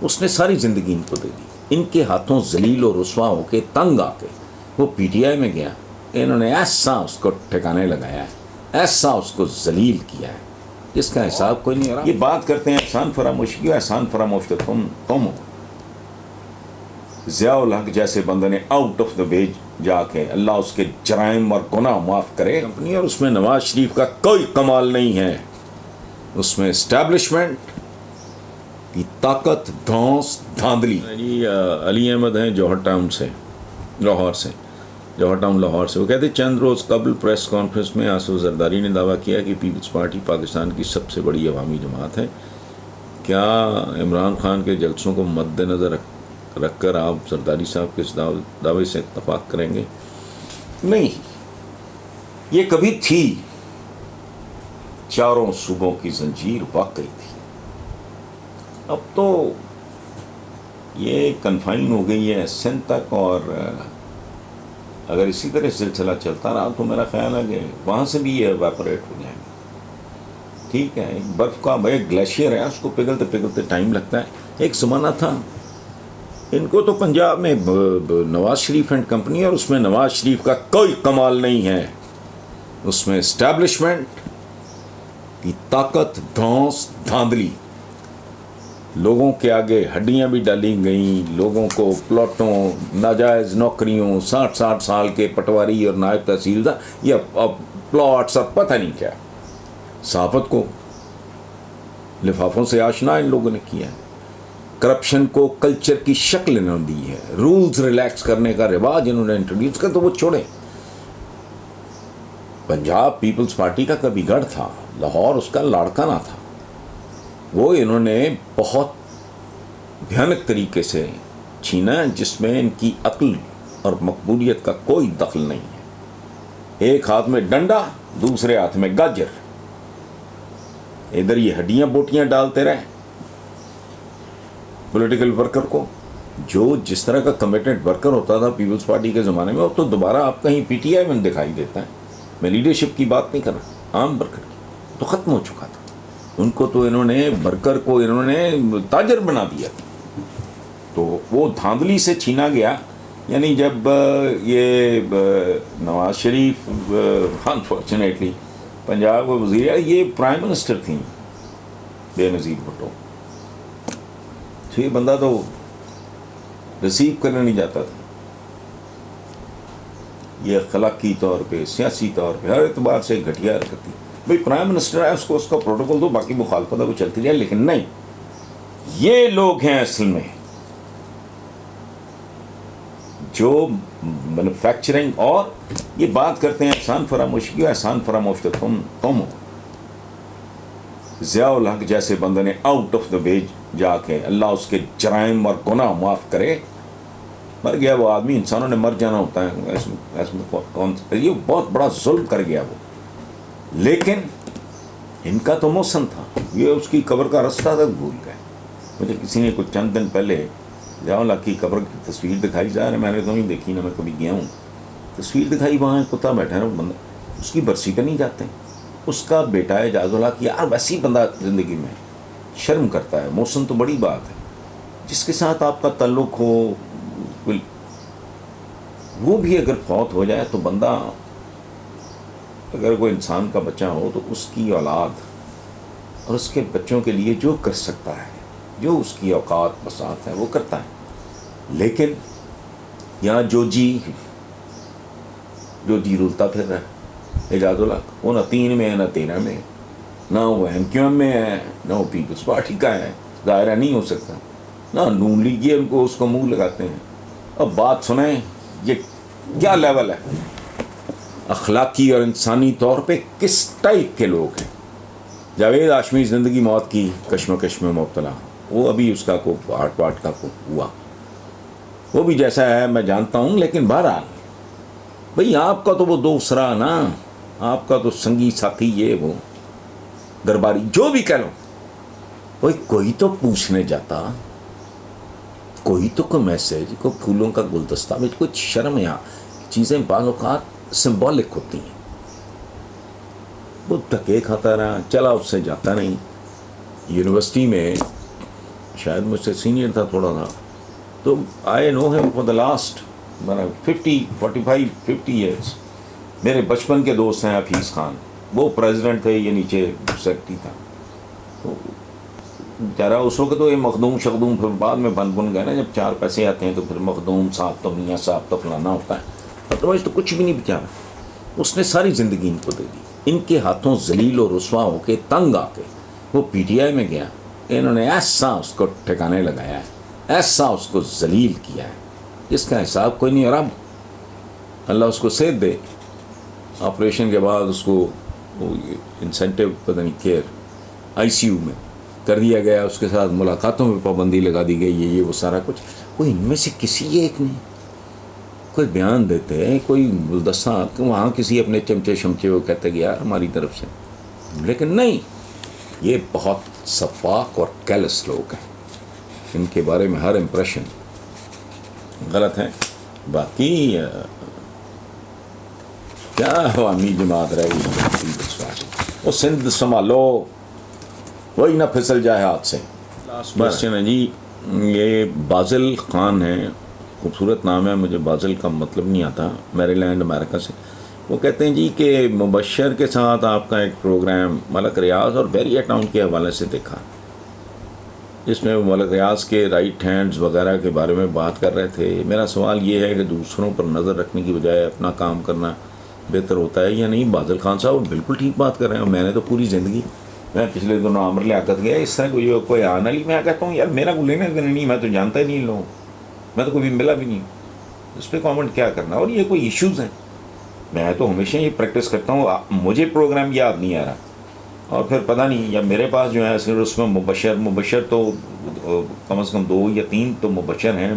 اس نے ساری زندگی ان کو دے دی. ان کے ہاتھوں ذلیل و رسوا ہو کے تنگ آ کے وہ پی ٹی آئی میں گیا. انہوں نے ایسا اس کو ٹھکانے لگایا ہے, ایسا اس کو ذلیل کیا ہے جس کا حساب کوئی نہیں ہو رہا. یہ بات کرتے ہیں احسان فراموشی کی, احسان فراموش تو تم ہو. ضیاء الحق جیسے بندے نے آؤٹ آف دا وے جا کے اللہ اس کے جرائم اور گناہ معاف کرے کمپنی, اور اس میں نواز شریف کا کوئی کمال نہیں ہے. اس میں اسٹیبلشمنٹ کی طاقت, دھونس, دھاندلی. علی احمد ہیں جوہر ٹاؤن سے, لاہور سے, جوہر ٹاؤن لاہور سے. وہ کہتے ہیں چند روز قبل پریس کانفرنس میں آصف زرداری نے دعویٰ کیا کہ پیپلز پارٹی پاکستان کی سب سے بڑی عوامی جماعت ہے. کیا عمران خان کے جلسوں کو مد نظر رکھ کر آپ زرداری صاحب کے اس دعوے سے اتفاق کریں گے؟ نہیں, یہ کبھی تھی چاروں صوبوں کی زنجیر واقعی تھی. اب تو یہ کنفائن ہو گئی ہے سندھ تک, اور اگر اسی طرح سلسلہ چلتا رہا تو میرا خیال ہے کہ وہاں سے بھی یہ ایواپوریٹ ہو جائیں گے. ٹھیک ہے, ایک برف کا ایک گلیشیئر ہے, اس کو پگھلتے پگھلتے ٹائم لگتا ہے. ایک زمانہ تھا ان کو تو پنجاب میں نواز شریف اینڈ کمپنی, اور اس میں نواز شریف کا کوئی کمال نہیں ہے. اس میں اسٹیبلشمنٹ کی طاقت, دھونس, دھاندلی. لوگوں کے آگے ہڈیاں بھی ڈالی گئیں, لوگوں کو پلاٹوں, ناجائز نوکریوں, 60 سال کے پٹواری اور نائب تحصیلدار, یا پلاٹس اور پتہ نہیں کیا. صحافت کو لفافوں سے آشنا ان لوگوں نے کیا ہے. کرپشن کو کلچر کی شکل انہوں نے دی ہے. رولز ریلیکس کرنے کا رواج انہوں نے انٹروڈیوس کر, تو وہ چھوڑیں. پنجاب پیپلز پارٹی کا کبھی گڑھ تھا, لاہور اس کا لاڑکانہ تھا. وہ انہوں نے بہت بھیانک طریقے سے چھینا, جس میں ان کی عقل اور مقبولیت کا کوئی دخل نہیں ہے. ایک ہاتھ میں ڈنڈا, دوسرے ہاتھ میں گاجر. ادھر یہ ہڈیاں بوٹیاں ڈالتے رہے پولیٹیکل ورکر کو. جو جس طرح کا کمیٹڈ ورکر ہوتا تھا پیپلز پارٹی کے زمانے میں, وہ تو دوبارہ آپ کہیں پی ٹی آئی میں دکھائی دیتا ہے. میں لیڈرشپ کی بات نہیں کر رہا, عام ورکر کی, تو ختم ہو چکا تھا. ان کو تو انہوں نے ورکر کو انہوں نے تاجر بنا دیا. تو وہ دھاندلی سے چھینا گیا. یعنی جب یہ نواز شریف انفارچونیٹلی پنجاب کے وزیر, یہ پرائم منسٹر تھیں بے نظیر بھٹو, تو یہ بندہ تو ریسیو کرنے نہیں جاتا تھا. یہ اخلاقی طور پہ, سیاسی طور پہ, ہر اعتبار سے گھٹیا حرکت تھی. بھائی پرائم منسٹر ہے, اس کو اس کا پروٹوکول دو, باقی مخالفت ہے وہ چلتی رہے. لیکن نہیں, یہ لوگ ہیں اصل میں جو مینوفیکچرنگ, اور یہ بات کرتے ہیں احسان فراموشی کی. احسان فراموش تو تم ہو. ضیاء الحق جیسے بندے نے آؤٹ آف دا وے جا کے اللہ اس کے جرائم اور گناہ معاف کرے. مر گیا وہ آدمی, انسانوں نے مر جانا ہوتا ہے, یہ بہت بڑا ظلم کر گیا وہ. لیکن ان کا تو محسن تھا, یہ اس کی قبر کا رستہ تک بھول گئے. مجھے کسی نے کچھ چند دن پہلے ضیاء الحق کی قبر کی تصویر دکھائی. جا رہے میں نے تو نہیں دیکھی, نہ میں کبھی گیا ہوں. تصویر دکھائی, وہاں کتا بیٹھا ہے, بندہ اس کی برسی پہ نہیں جاتے. اس کا بیٹا ہے اعجاز الحق, یار ویسی بندہ زندگی میں شرم کرتا ہے. محسن تو بڑی بات ہے, جس کے ساتھ آپ کا تعلق ہو, وہ بھی اگر فوت ہو جائے تو بندہ, اگر کوئی انسان کا بچہ ہو تو اس کی اولاد اور اس کے بچوں کے لیے جو کر سکتا ہے, جو اس کی اوقات بساط ہے, وہ کرتا ہے. لیکن یہاں جو جی رولتا پھر رہا ہے اعجاز الحق, وہ نہ 3 میں ہے نہ 13 میں, نہ وہ ایم کیو ایم میں ہے, نہ وہ پیپلز پارٹی کا ہے. ظاہرہ نہیں ہو سکتا, نہ نون لیگی ان کو اس کو منہ لگاتے ہیں. اب بات سنیں, یہ کیا لیول ہے اخلاقی اور انسانی طور پہ, کس ٹائپ کے لوگ ہیں. جاوید ہاشمی زندگی موت کی کشمکش میں مبتلا, وہ ابھی اس کا کو ہارٹ واٹ کا کو ہوا, وہ بھی جیسا ہے میں جانتا ہوں. لیکن بہرحال بھئی آپ کا تو وہ دوسرا نا, آپ کا تو سنگی ساتھی, یہ وہ درباری, جو بھی کہہ لو. بھئی کوئی تو پوچھنے جاتا, کوئی تو کوئی میسج, کوئی پھولوں کا گلدستہ, میں کچھ شرم. یہاں چیزیں بعض اوقات سمبولک ہوتی ہیں. وہ دھکے کھاتا رہا, چلا اس سے جاتا نہیں. یونیورسٹی میں شاید مجھ سے سینئر تھا تھوڑا تھا. تو I know him for the last 45 years. میرے بچپن کے دوست ہیں حفیظ خان, وہ پریزیڈنٹ تھے, یہ نیچے سیکرٹری تھا. تو بیچارہ اس وقت تو یہ مخدوم شخدوم پھر بعد میں بن گئے نا, جب 4 پیسے آتے ہیں تو پھر مخدوم صاحب تو میاں صاحب تو فلانا ہوتا ہے. ادروائز تو کچھ بھی نہیں بیچارہ. اس نے ساری زندگی ان کو دے دی. ان کے ہاتھوں ذلیل و رسوا ہو کے تنگ آ کے وہ پی ٹی آئی میں گیا. انہوں نے ایسا اس کو ٹھکانے لگایا ہے, ایسا اس کو ذلیل کیا ہے, اس کا حساب کوئی نہیں. اور اب اللہ اس کو صحت دے, آپریشن کے بعد اس کو انسینٹیو پتہ نہیں کیئر آئی سی یو میں کر دیا گیا. اس کے ساتھ ملاقاتوں میں پابندی لگا دی گئی, یہ وہ سارا کچھ. کوئی ان میں سے کسی ایک نے کوئی بیان دیتے ہیں, کوئی گلدستہ وہاں کسی اپنے چمچے شمچے وہ کہتے گیا ہماری طرف سے, لیکن نہیں, یہ بہت شفاق اور کیلس لوگ ہیں. ان کے بارے میں ہر امپریشن غلط ہے. باقی کیا عوامی جماعت رہی وہ سندھ سنبھالو, وہی نہ پھسل جائے ہاتھ سے. لاسٹ کوشچن ہے جی, یہ بازل خان ہے, خوبصورت نام ہے, مجھے بازل کا مطلب نہیں آتا, میری لینڈ امریکہ سے. وہ کہتے ہیں جی کہ مبشر کے ساتھ آپ کا ایک پروگرام ملک ریاض اور بیریا ٹاؤن کے حوالے سے دیکھا, جس میں وہ ملک ریاض کے رائٹ ہینڈز وغیرہ کے بارے میں بات کر رہے تھے. میرا سوال یہ ہے کہ دوسروں پر نظر رکھنے کی بجائے اپنا کام کرنا بہتر ہوتا ہے یا نہیں؟ بازل خان صاحب بالکل ٹھیک بات کر رہے ہیں. میں نے تو پوری زندگی, میں پچھلے دنوں عامر لیاقت گیا, اس طرح کوئی آنا نہیں. میں کہتا ہوں یار میرا کوئی لینا دینا نہیں, میں تو جانتا ہی نہیں لوگوں, میں تو کبھی ملا بھی نہیں, اس پہ کامنٹ کیا کرنا. اور یہ کوئی ایشوز ہیں, میں تو ہمیشہ یہ پریکٹس کرتا ہوں. مجھے پروگرام یاد نہیں آ رہا, اور پھر پتہ نہیں, یا میرے پاس جو ہے اس میں مبشر تو کم از کم 2 یا 3 تو مبشر ہیں.